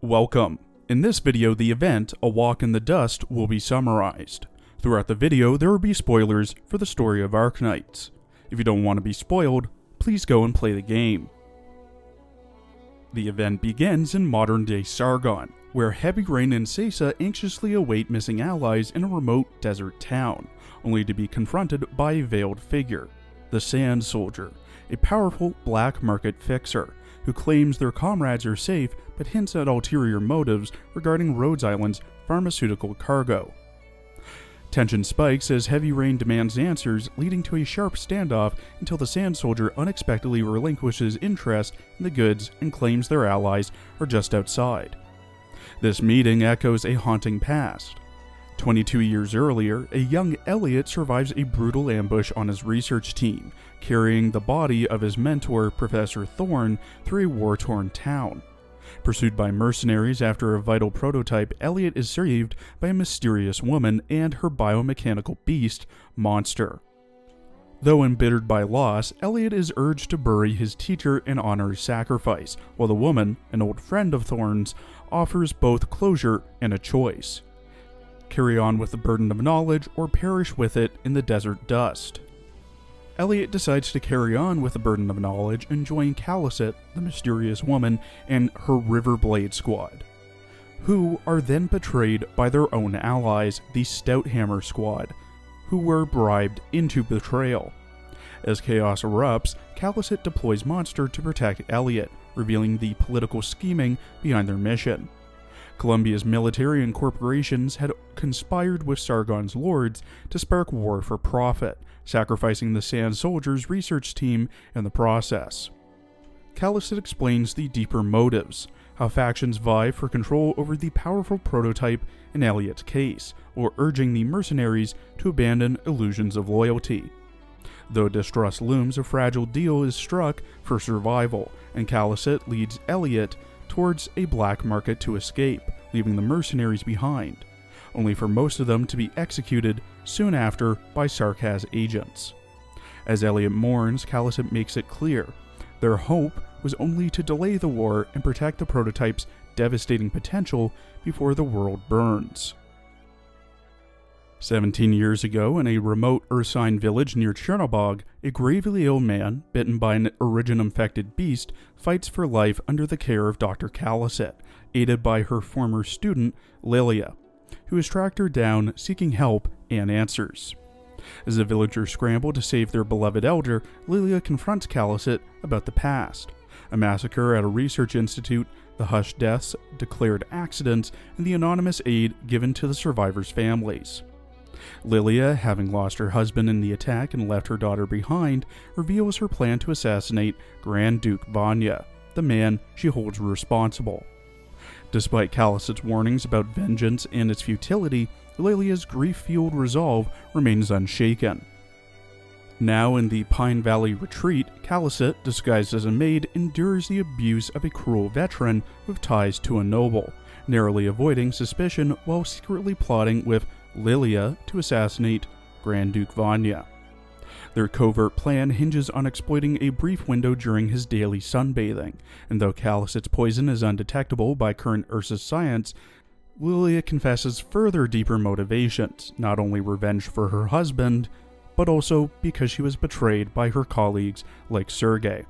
Welcome. In this video, the event, A Walk in the Dust, will be summarized. Throughout the video, there will be spoilers for the story of Arknights. If you don't want to be spoiled, please go and play the game. The event begins in modern-day Sargon, where Heavy Rain and Sesa anxiously await missing allies in a remote desert town, only to be confronted by a veiled figure, the Sand Soldier, a powerful black market fixer, who claims their comrades are safe but hints at ulterior motives regarding Rhodes Island's pharmaceutical cargo. Tension spikes as Heavy Rain demands answers, leading to a sharp standoff until the Sand Soldier unexpectedly relinquishes interest in the goods and claims their allies are just outside. This meeting echoes a haunting past. 22 years earlier, a young Elliot survives a brutal ambush on his research team, carrying the body of his mentor, Professor Thorne, through a war-torn town. Pursued by mercenaries after a vital prototype, Elliot is saved by a mysterious woman and her biomechanical beast, Monster. Though embittered by loss, Elliot is urged to bury his teacher and honor his sacrifice, while the woman, an old friend of Thorne's, offers both closure and a choice. Carry on with the burden of knowledge or perish with it in the desert dust. Elliot decides to carry on with the burden of knowledge and join Caliset, the mysterious woman, and her Riverblade squad, who are then betrayed by their own allies, the Stouthammer squad, who were bribed into betrayal. As chaos erupts, Caliset deploys Monster to protect Elliot, revealing the political scheming behind their mission. Columbia's military and corporations had conspired with Sargon's lords to spark war for profit, sacrificing the Sand Soldier's research team in the process. Caliset explains the deeper motives, how factions vie for control over the powerful prototype in Elliot's case, or urging the mercenaries to abandon illusions of loyalty. Though distrust looms, a fragile deal is struck for survival, and Caliset leads Elliot towards a black market to escape, leaving the mercenaries behind, only for most of them to be executed soon after by Sarkaz agents. As Elliot mourns, Caliset makes it clear their hope was only to delay the war and protect the prototype's devastating potential before the world burns. 17 years ago, in a remote Ursine village near Chernobog, a gravely ill man, bitten by an origin-infected beast, fights for life under the care of Dr. Caliset, aided by her former student, Lilia, who has tracked her down, seeking help and answers. As the villagers scramble to save their beloved elder, Lilia confronts Caliset about the past: a massacre at a research institute, the hushed deaths, declared accidents, and the anonymous aid given to the survivors' families. Lilia, having lost her husband in the attack and left her daughter behind, reveals her plan to assassinate Grand Duke Vanya, the man she holds responsible. Despite Caliset's warnings about vengeance and its futility, Lilia's grief-fueled resolve remains unshaken. Now in the Pine Valley retreat, Caliset, disguised as a maid, endures the abuse of a cruel veteran with ties to a noble, narrowly avoiding suspicion while secretly plotting with Lilia to assassinate Grand Duke Vanya. Their covert plan hinges on exploiting a brief window during his daily sunbathing, and though Caliset's poison is undetectable by current Ursus science, Lilia confesses further deeper motivations, not only revenge for her husband, but also because she was betrayed by her colleagues like Sergei.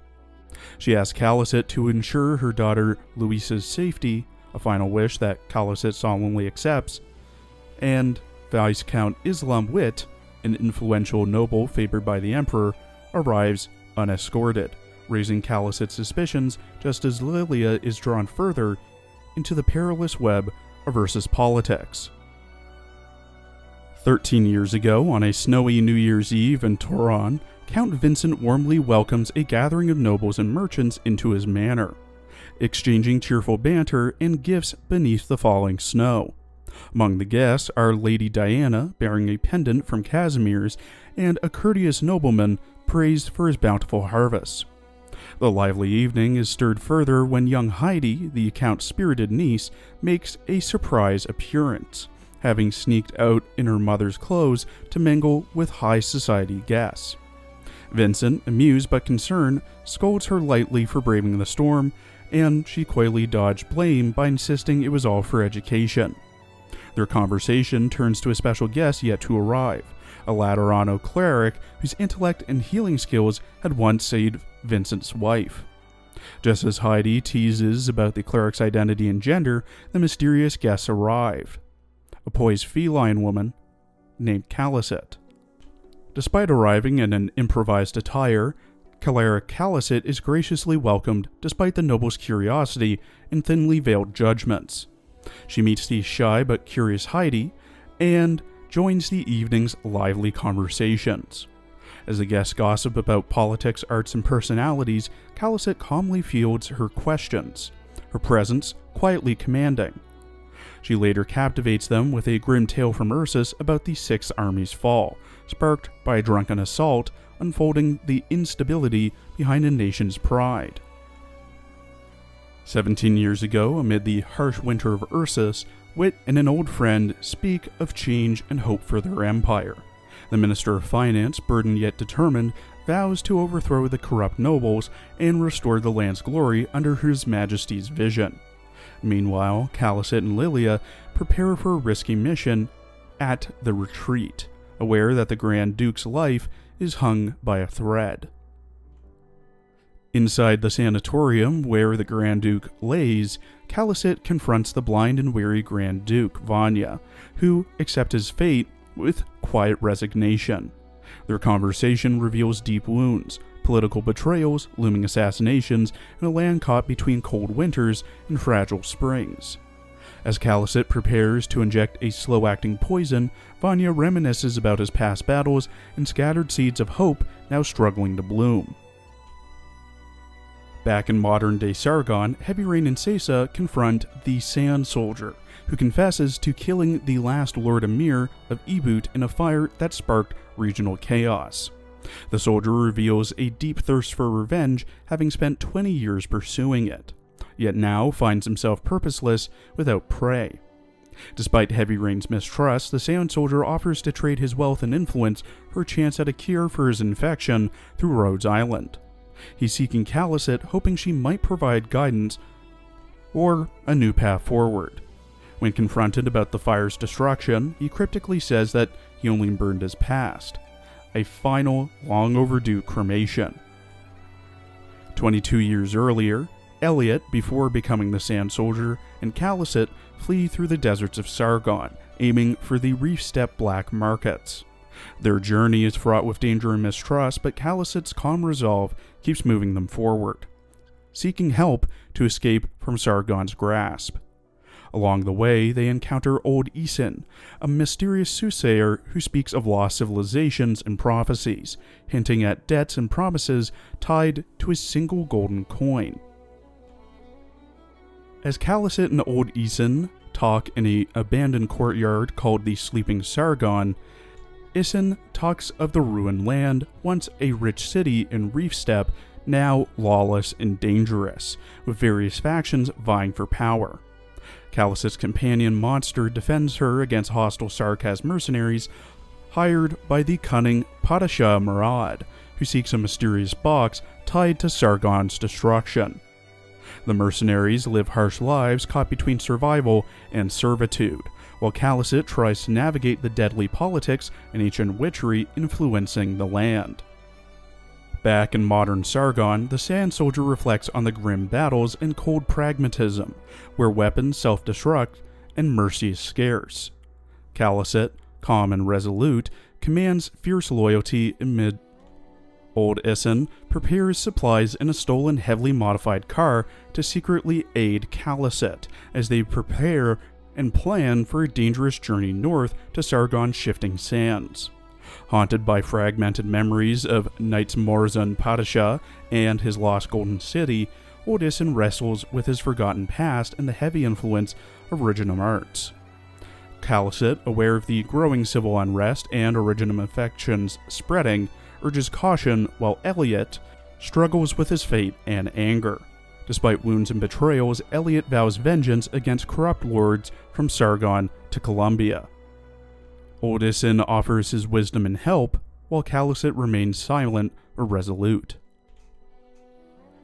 She asks Caliset to ensure her daughter Luisa's safety, a final wish that Caliset solemnly accepts, and Viscount Islam Wit, an influential noble favored by the Emperor, arrives unescorted, raising Caliset's suspicions just as Lilia is drawn further into the perilous web of Ursus politics. 13 years ago, on a snowy New Year's Eve in Toron, Count Vincent warmly welcomes a gathering of nobles and merchants into his manor, exchanging cheerful banter and gifts beneath the falling snow. Among the guests are Lady Diana, bearing a pendant from Casimir's, and a courteous nobleman praised for his bountiful harvests. The lively evening is stirred further when young Heidi, the Count's spirited niece, makes a surprise appearance, having sneaked out in her mother's clothes to mingle with high society guests. Vincent, amused but concerned, scolds her lightly for braving the storm, and she coyly dodged blame by insisting it was all for education. Their conversation turns to a special guest yet to arrive, a Laterano cleric whose intellect and healing skills had once saved Vincent's wife. Just as Heidi teases about the cleric's identity and gender, the mysterious guest arrived, a poised feline woman named Callicet. Despite arriving in an improvised attire, Cleric Callicet is graciously welcomed despite the noble's curiosity and thinly veiled judgments. She meets the shy but curious Heidi and joins the evening's lively conversations. As the guests gossip about politics, arts, and personalities, Callicet calmly fields her questions, her presence quietly commanding. She later captivates them with a grim tale from Ursus about the Sixth Army's fall, sparked by a drunken assault, unfolding the instability behind a nation's pride. 17 years ago, amid the harsh winter of Ursus, Wit and an old friend speak of change and hope for their empire. The Minister of Finance, burdened yet determined, vows to overthrow the corrupt nobles and restore the land's glory under His Majesty's vision. Meanwhile, Callicet and Lilia prepare for a risky mission at the retreat, aware that the Grand Duke's life is hung by a thread. Inside the sanatorium where the Grand Duke lays, Callicet confronts the blind and weary Grand Duke, Vanya, who accepts his fate with quiet resignation. Their conversation reveals deep wounds, political betrayals, looming assassinations, and a land caught between cold winters and fragile springs. As Callicet prepares to inject a slow-acting poison, Vanya reminisces about his past battles and scattered seeds of hope now struggling to bloom. Back in modern-day Sargon, Heavy Rain and Sesa confront the Sand Soldier, who confesses to killing the last Lord Emir of Ebut in a fire that sparked regional chaos. The soldier reveals a deep thirst for revenge, having spent 20 years pursuing it, yet now finds himself purposeless without prey. Despite Heavy Rain's mistrust, the Sand Soldier offers to trade his wealth and influence for a chance at a cure for his infection through Rhodes Island. He's seeking Callicet, hoping she might provide guidance or a new path forward. When confronted about the fire's destruction, he cryptically says that he only burned his past, a final, long overdue cremation. 22 years earlier, Elliot, before becoming the Sand Soldier, and Callicet flee through the deserts of Sargon, aiming for the reef steppe black markets. Their journey is fraught with danger and mistrust, but Callicet's calm resolve keeps moving them forward, seeking help to escape from Sargon's grasp. Along the way, they encounter Old Isin, a mysterious soothsayer who speaks of lost civilizations and prophecies, hinting at debts and promises tied to a single golden coin. As Callicet and Old Isin talk in an abandoned courtyard called the Sleeping Sargon, Isin talks of the ruined land, once a rich city in reef steppe, now lawless and dangerous, with various factions vying for power. Callicet's companion Monster defends her against hostile Sarkaz mercenaries hired by the cunning Padishah Murad, who seeks a mysterious box tied to Sargon's destruction. The mercenaries live harsh lives caught between survival and servitude, while Callicet tries to navigate the deadly politics and ancient witchery influencing the land. Back in modern Sargon, the Sand Soldier reflects on the grim battles and cold pragmatism, where weapons self-destruct and mercy is scarce. Callicet, calm and resolute, commands fierce loyalty amid Old Isin prepares supplies in a stolen, heavily modified car to secretly aid Callicet as they prepare and plan for a dangerous journey north to Sargon's shifting sands. Haunted by fragmented memories of Knights Morzan Padishah and his lost golden city, Old Isin wrestles with his forgotten past and the heavy influence of Originum arts. Callicet, aware of the growing civil unrest and Originum affections spreading, urges caution, while Elliot struggles with his fate and anger. Despite wounds and betrayals, Elliot vows vengeance against corrupt lords from Sargon to Columbia. Old Isin offers his wisdom and help, while Callicet remains silent or resolute.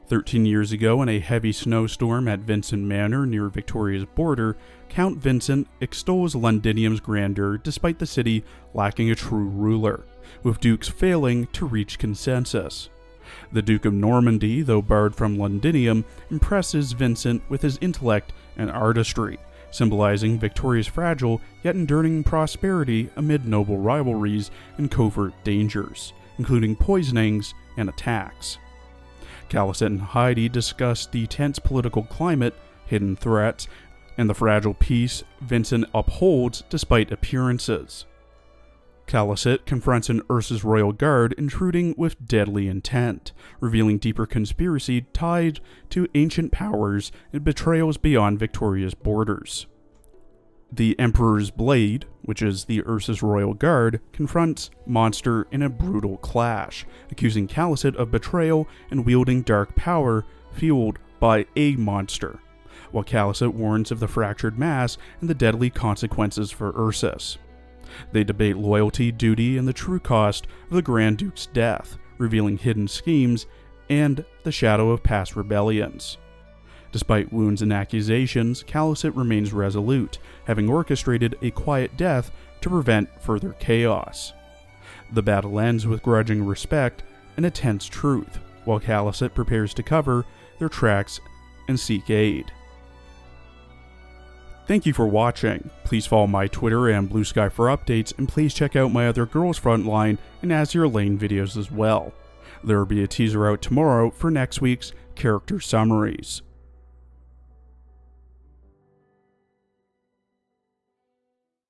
13 years ago, in a heavy snowstorm at Vincent Manor near Victoria's border, Count Vincent extols Londinium's grandeur despite the city lacking a true ruler, with dukes failing to reach consensus. The Duke of Normandy, though barred from Londinium, impresses Vincent with his intellect and artistry, symbolizing Victoria's fragile yet enduring prosperity amid noble rivalries and covert dangers, including poisonings and attacks. Callicet and Heidi discuss the tense political climate, hidden threats, and the fragile peace Vincent upholds despite appearances. Callicet confronts an Ursa's royal guard intruding with deadly intent, revealing deeper conspiracy tied to ancient powers and betrayals beyond Victoria's borders. The Emperor's Blade, which is the Ursa's royal guard, confronts Monster in a brutal clash, accusing Callicet of betrayal and wielding dark power fueled by a monster, while Callicet warns of the fractured mass and the deadly consequences for Ursus. They debate loyalty, duty, and the true cost of the Grand Duke's death, revealing hidden schemes and the shadow of past rebellions. Despite wounds and accusations, Callicet remains resolute, having orchestrated a quiet death to prevent further chaos. The battle ends with grudging respect and a tense truth, while Callicet prepares to cover their tracks and seek aid. Thank you for watching. Please follow my Twitter and Blue Sky for updates, and please check out my other Girls Frontline and Azure Lane videos as well. There will be a teaser out tomorrow for next week's character summaries.